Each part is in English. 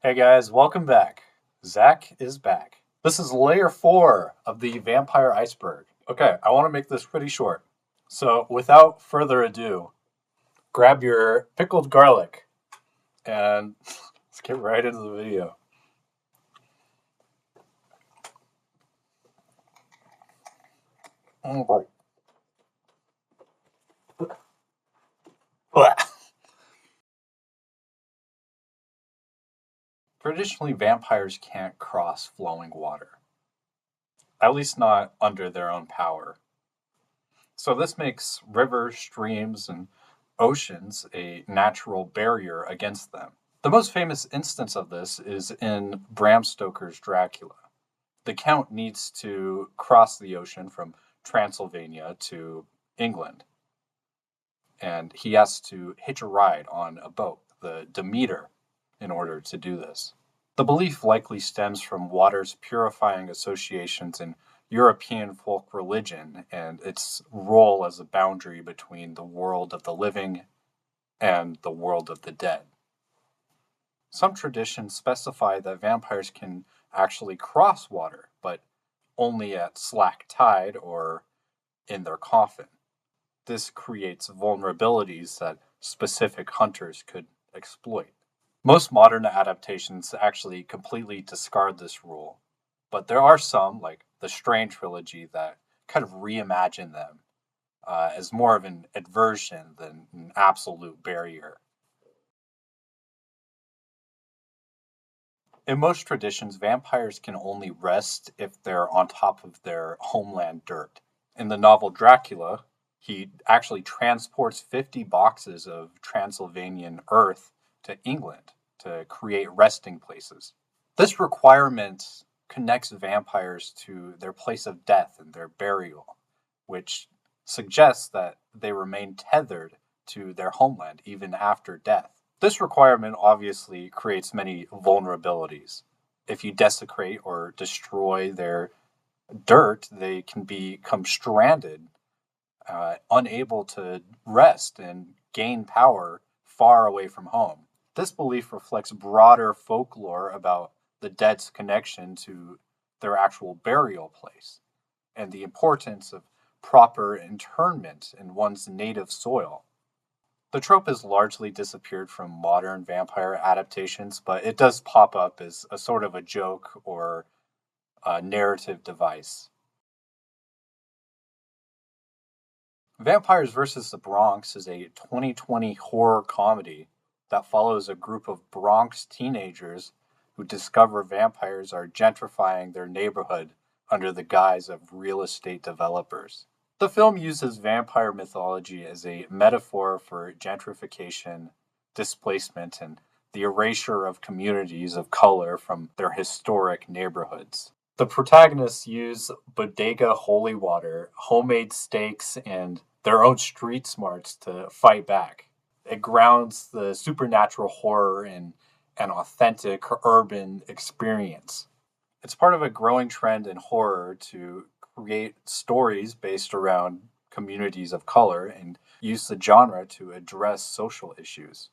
Hey guys, welcome back. Zach is back. This is layer 4 of the Vampire Iceberg. Okay, I want to make this pretty short. So, without further ado, grab your pickled garlic and let's get right into the video. Oh boy. Traditionally, vampires can't cross flowing water, at least not under their own power. So, this makes rivers, streams, and oceans a natural barrier against them. The most famous instance of this is in Bram Stoker's Dracula. The Count needs to cross the ocean from Transylvania to England, and he has to hitch a ride on a boat, the Demeter, in order to do this. The belief likely stems from water's purifying associations in European folk religion and its role as a boundary between the world of the living and the world of the dead. Some traditions specify that vampires can actually cross water, but only at slack tide or in their coffin. This creates vulnerabilities that specific hunters could exploit. Most modern adaptations actually completely discard this rule, but there are some, like the Strain trilogy, that kind of reimagine them as more of an aversion than an absolute barrier. In most traditions, vampires can only rest if they're on top of their homeland dirt. In the novel Dracula, he actually transports 50 boxes of Transylvanian earth to England to create resting places. This requirement connects vampires to their place of death and their burial, which suggests that they remain tethered to their homeland even after death. This requirement obviously creates many vulnerabilities. If you desecrate or destroy their dirt, they can become stranded, unable to rest and gain power far away from home. This belief reflects broader folklore about the dead's connection to their actual burial place and the importance of proper internment in one's native soil. The trope has largely disappeared from modern vampire adaptations, but it does pop up as a sort of a joke or a narrative device. Vampires vs. the Bronx is a 2020 horror comedy that follows a group of Bronx teenagers who discover vampires are gentrifying their neighborhood under the guise of real estate developers. The film uses vampire mythology as a metaphor for gentrification, displacement, and the erasure of communities of color from their historic neighborhoods. The protagonists use bodega holy water, homemade steaks, and their own street smarts to fight back. It grounds the supernatural horror in an authentic urban experience. It's part of a growing trend in horror to create stories based around communities of color and use the genre to address social issues.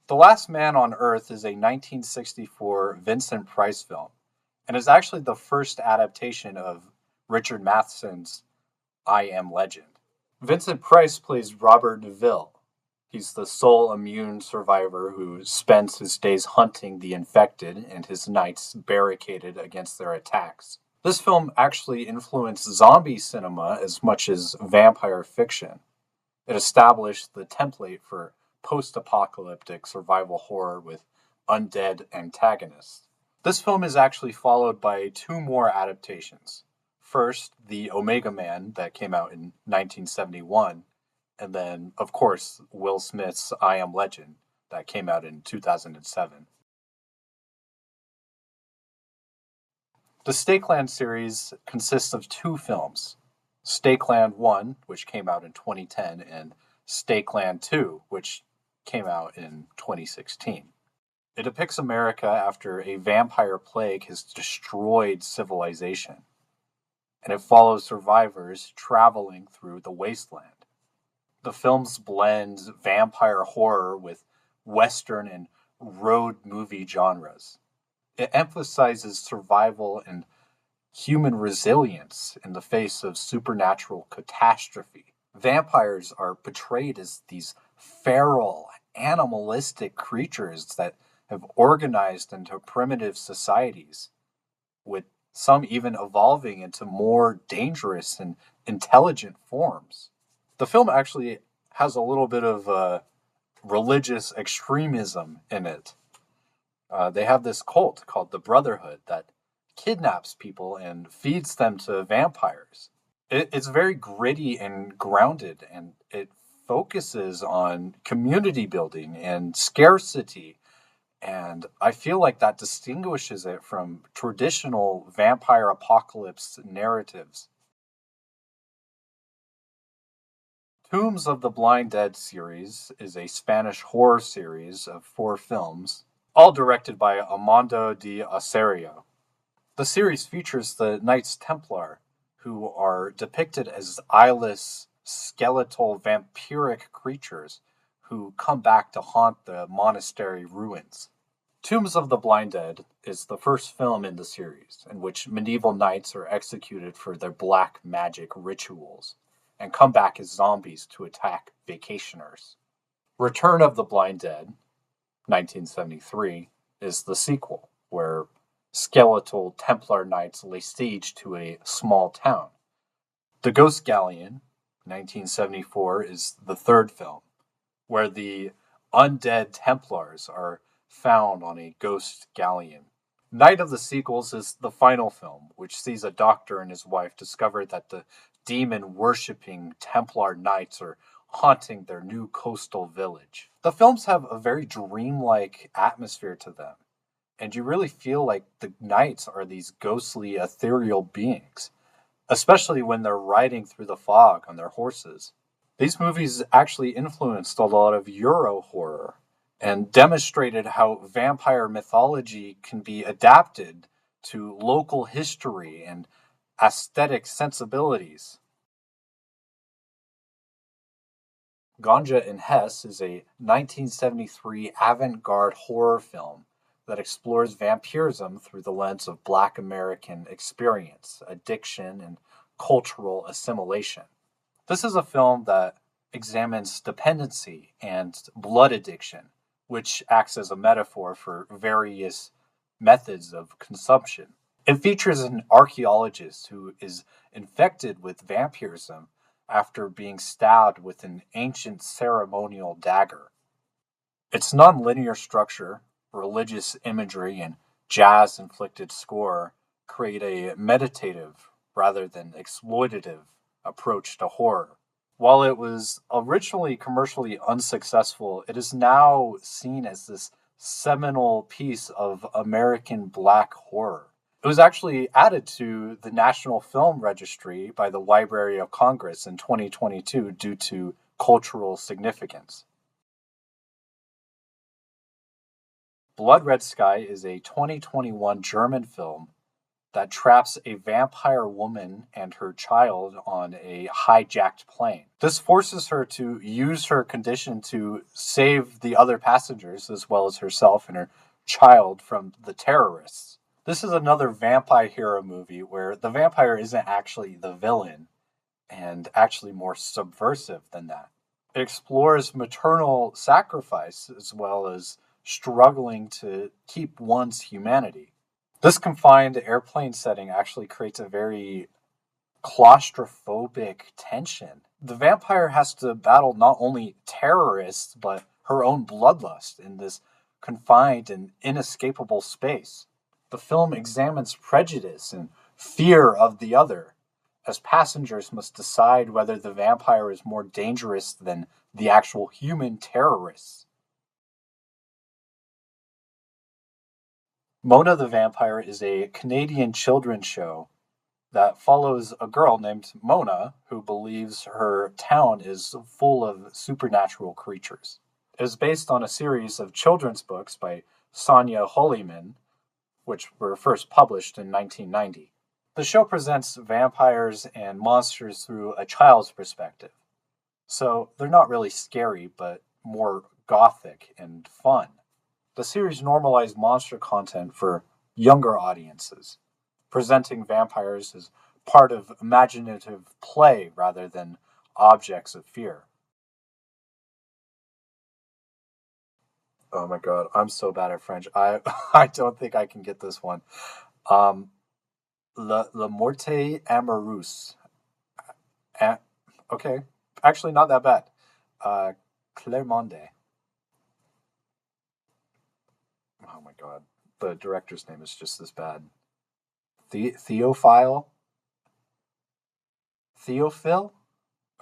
The Last Man on Earth is a 1964 Vincent Price film and is actually the first adaptation of Richard Matheson's I Am Legend. Vincent Price plays Robert Neville. He's the sole immune survivor who spends his days hunting the infected and his nights barricaded against their attacks. This film actually influenced zombie cinema as much as vampire fiction. It established the template for post apocalyptic survival horror with undead antagonists. This film is actually followed by two more adaptations. First, The Omega Man, that came out in 1971, and then, of course, Will Smith's I Am Legend, that came out in 2007. The Stakeland series consists of two films: Stakeland 1, which came out in 2010, and Stakeland 2, which came out in 2016. It depicts America after a vampire plague has destroyed civilization, and it follows survivors traveling through the wasteland. The films blend vampire horror with Western and road movie genres. It emphasizes survival and human resilience in the face of supernatural catastrophe. Vampires are portrayed as these feral, animalistic creatures that have organized into primitive societies, with some even evolving into more dangerous and intelligent forms. The film actually has a little bit of religious extremism in it. They have this cult called the Brotherhood that kidnaps people and feeds them to vampires. It's very gritty and grounded, and it focuses on community building and scarcity. And I feel like that distinguishes it from traditional vampire apocalypse narratives. Tombs of the Blind Dead series is a Spanish horror series of 4 films, all directed by Armando de Aserio. The series features the Knights Templar, who are depicted as eyeless, skeletal, vampiric creatures who come back to haunt the monastery ruins. Tombs of the Blind Dead is the first film in the series in which medieval knights are executed for their black magic rituals and come back as zombies to attack vacationers. Return of the Blind Dead, 1973, is the sequel, where skeletal Templar knights lay siege to a small town. The Ghost Galleon, 1974, is the third film, where the undead Templars are found on a ghost galleon. Night of the Sequels is the final film, which sees a doctor and his wife discover that the demon worshipping Templar knights are haunting their new coastal village. The films have a very dreamlike atmosphere to them, and you really feel like the knights are these ghostly, ethereal beings, especially when they're riding through the fog on their horses. These movies actually influenced a lot of Euro horror and demonstrated how vampire mythology can be adapted to local history and aesthetic sensibilities. Ganja in Hess is a 1973 avant garde horror film that explores vampirism through the lens of Black American experience, addiction, and cultural assimilation. This is a film that examines dependency and blood addiction, which acts as a metaphor for various methods of consumption. It features an archaeologist who is infected with vampirism after being stabbed with an ancient ceremonial dagger. Its nonlinear structure, religious imagery, and jazz inflected score create a meditative rather than exploitative approach to horror. While it was originally commercially unsuccessful, it is now seen as this seminal piece of American black horror. It was actually added to the National Film Registry by the Library of Congress in 2022 due to cultural significance. Blood Red Sky is a 2021 German film that traps a vampire woman and her child on a hijacked plane. This forces her to use her condition to save the other passengers, as well as herself and her child, from the terrorists. This is another vampire hero movie where the vampire isn't actually the villain and actually more subversive than that. It explores maternal sacrifice as well as struggling to keep one's humanity. This confined airplane setting actually creates a very claustrophobic tension. The vampire has to battle not only terrorists, but her own bloodlust in this confined and inescapable space. The film examines prejudice and fear of the other, as passengers must decide whether the vampire is more dangerous than the actual human terrorists. Mona the Vampire is a Canadian children's show that follows a girl named Mona who believes her town is full of supernatural creatures. It is based on a series of children's books by Sonia Holyman, which were first published in 1990. The show presents vampires and monsters through a child's perspective. So they're not really scary, but more gothic and fun. The series normalized monster content for younger audiences, presenting vampires as part of imaginative play rather than objects of fear. Oh my god, I'm so bad at French. I don't think I can get this one. Um, La Morte Amoureuse. A- okay, actually not that bad. Uh, Clermonde. Oh my god, the director's name is just this bad. Theophile. Theophile.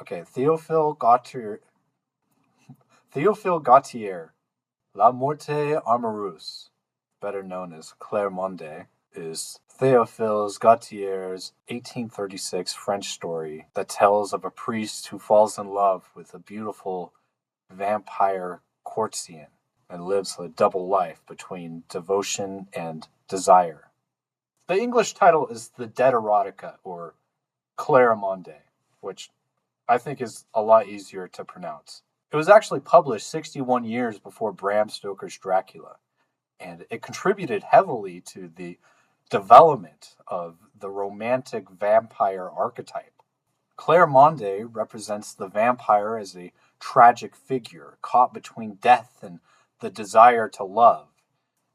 Okay, Theophile Gautier. La Morte Amoureuse, better known as Clermonde, is Théophile Gautier's 1836 French story that tells of a priest who falls in love with a beautiful vampire courtesan and lives a double life between devotion and desire. The English title is The Dead Erotica, or Clarimonde, which I think is a lot easier to pronounce. It was actually published 61 years before Bram Stoker's Dracula, and it contributed heavily to the development of the romantic vampire archetype. Clarimonde represents the vampire as a tragic figure caught between death and the desire to love.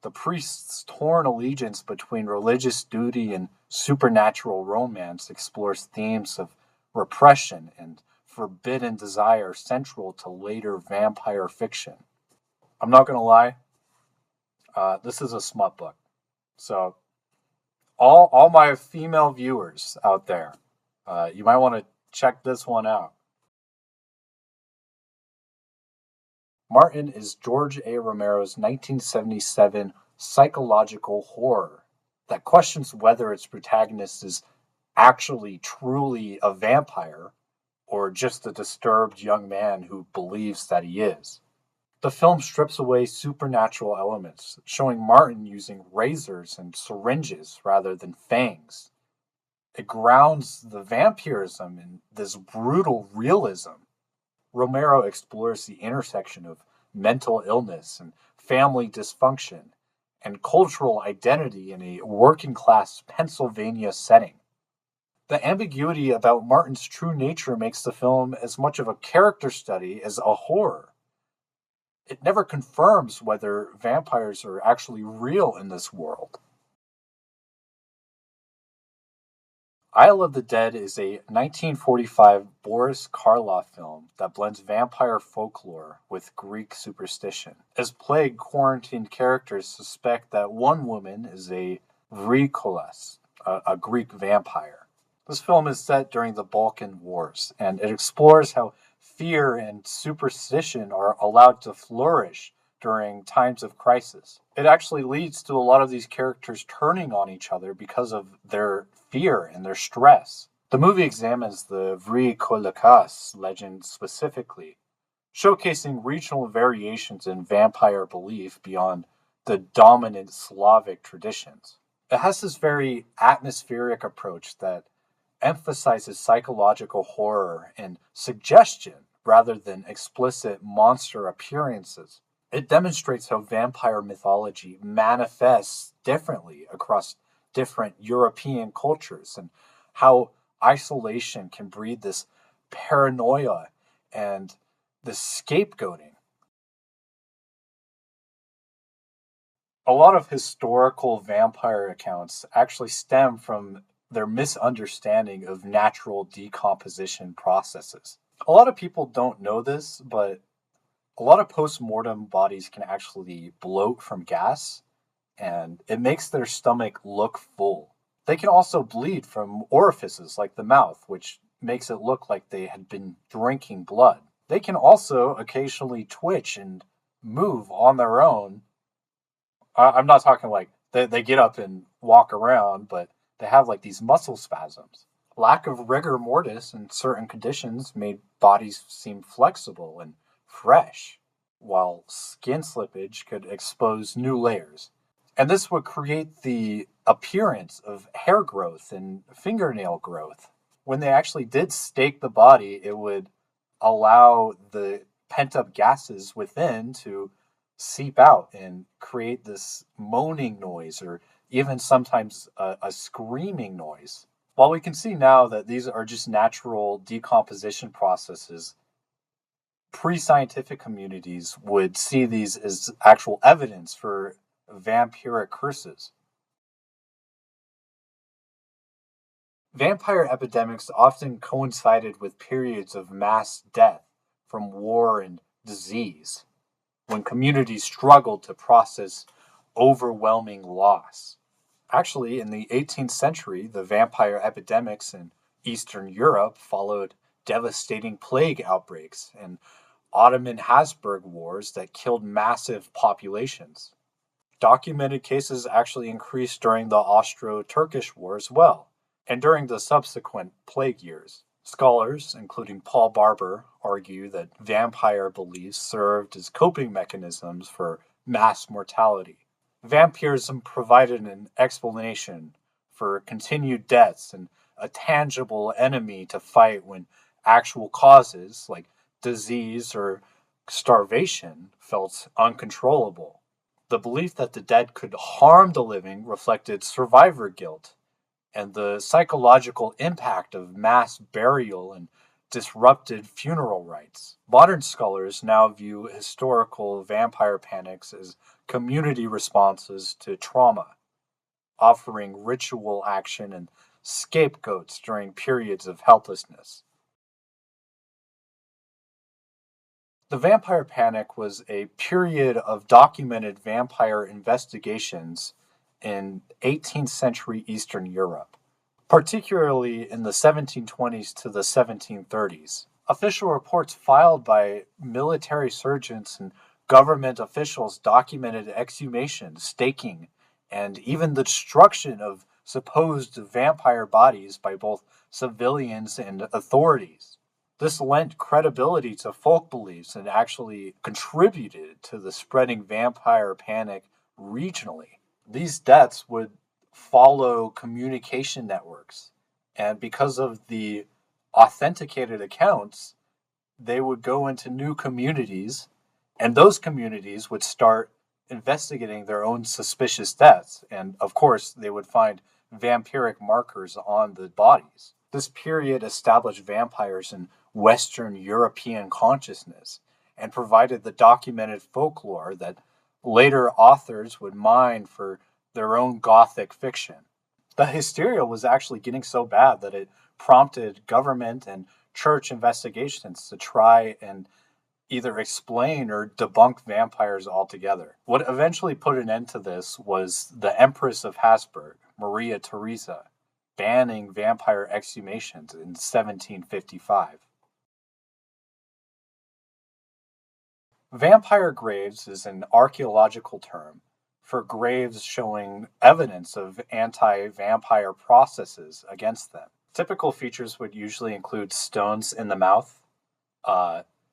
The priest's torn allegiance between religious duty and supernatural romance explores themes of repression and forbidden desire central to later vampire fiction. I'm not going to lie, this is a smut book. So, all my female viewers out there, you might want to check this one out. Martin is George A. Romero's 1977 psychological horror that questions whether its protagonist is actually truly a vampire or just a disturbed young man who believes that he is. The film strips away supernatural elements, showing Martin using razors and syringes rather than fangs. It grounds the vampirism in this brutal realism. Romero explores the intersection of mental illness and family dysfunction and cultural identity in a working class Pennsylvania setting. The ambiguity about Martin's true nature makes the film as much of a character study as a horror. It never confirms whether vampires are actually real in this world. Isle of the Dead is a 1945 Boris Karloff film that blends vampire folklore with Greek superstition. As plague quarantined characters suspect that one woman is a Vrikolas, a Greek vampire. This film is set during the Balkan Wars, and it explores how fear and superstition are allowed to flourish during times of crisis. It actually leads to a lot of these characters turning on each other because of their fear and their stress. The movie examines the Vrikolakas legend specifically, showcasing regional variations in vampire belief beyond the dominant Slavic traditions. It has this very atmospheric approach that emphasizes psychological horror and suggestion rather than explicit monster appearances. It demonstrates how vampire mythology manifests differently across different European cultures and how isolation can breed this paranoia and this scapegoating. A lot of historical vampire accounts actually stem from their misunderstanding of natural decomposition processes. A lot of people don't know this, but a lot of post-mortem bodies can actually bloat from gas, and it makes their stomach look full. They can also bleed from orifices like the mouth, which makes it look like they had been drinking blood. They can also occasionally twitch and move on their own. I'm not talking like they get up and walk around, but they have like these muscle spasms. Lack of rigor mortis in certain conditions made bodies seem flexible and fresh, while skin slippage could expose new layers. And this would create the appearance of hair growth and fingernail growth. When they actually did stake the body, it would allow the pent up gases within to seep out and create this moaning noise or even sometimes a screaming noise. While we can see now that these are just natural decomposition processes, pre scientific communities would see these as actual evidence for vampiric curses. Vampire epidemics often coincided with periods of mass death from war and disease, when communities struggled to process overwhelming loss. Actually, in the 18th century, the vampire epidemics in Eastern Europe followed devastating plague outbreaks and Ottoman Habsburg wars that killed massive populations. Documented cases actually increased during the Austro Turkish War as well, and during the subsequent plague years. Scholars, including Paul Barber, argue that vampire beliefs served as coping mechanisms for mass mortality. Vampirism provided an explanation for continued deaths and a tangible enemy to fight when actual causes like disease or starvation felt uncontrollable. The belief that the dead could harm the living reflected survivor guilt and the psychological impact of mass burial and disrupted funeral rites. Modern scholars now view historical vampire panics as community responses to trauma, offering ritual action and scapegoats during periods of helplessness. The vampire panic was a period of documented vampire investigations in 18th century Eastern Europe, particularly in the 1720s to the 1730s. Official reports filed by military surgeons and government officials documented exhumations, staking, and even the destruction of supposed vampire bodies by both civilians and authorities. This lent credibility to folk beliefs and actually contributed to the spreading vampire panic regionally. These deaths would follow communication networks, and because of the authenticated accounts, they would go into new communities, and those communities would start investigating their own suspicious deaths. And of course, they would find vampiric markers on the bodies. This period established vampires in Western European consciousness and provided the documented folklore that later authors would mine for their own gothic fiction. The hysteria was actually getting so bad that it prompted government and church investigations to try and either explain or debunk vampires altogether. What eventually put an end to this was the Empress of Habsburg, Maria Theresa, banning vampire exhumations in 1755. Vampire graves is an archaeological term for graves showing evidence of anti vampire processes against them. Typical features would usually include stones in the mouth,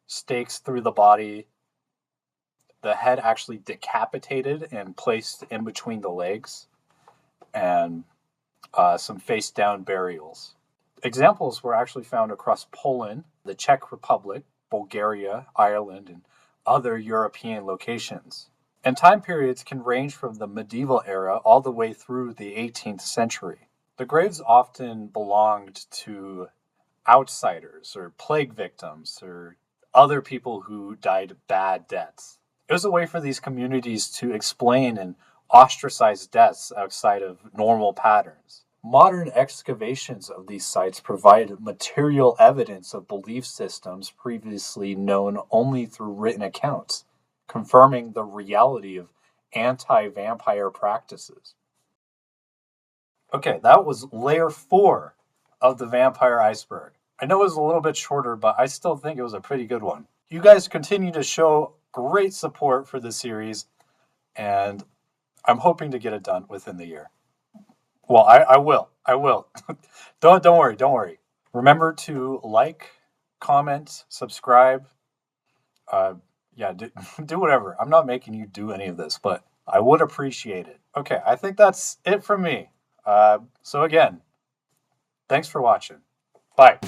stakes through the body, the head actually decapitated and placed in between the legs, and some face down burials. Examples were actually found across Poland, the Czech Republic, Bulgaria, Ireland, and other European locations. And time periods can range from the medieval era all the way through the 18th century. The graves often belonged to outsiders or plague victims or other people who died bad deaths. It was a way for these communities to explain and ostracize deaths outside of normal patterns. Modern excavations of these sites provide material evidence of belief systems previously known only through written accounts, confirming the reality of anti vampire practices. Okay, that was layer 4 of the Vampire Iceberg. I know it was a little bit shorter, but I still think it was a pretty good one. You guys continue to show great support for the series, and I'm hoping to get it done within the year. Well, I will. Don't worry. Remember to like, comment, subscribe. Do whatever. I'm not making you do any of this, but I would appreciate it. Okay, I think that's it from me. So again, thanks for watching. Bye.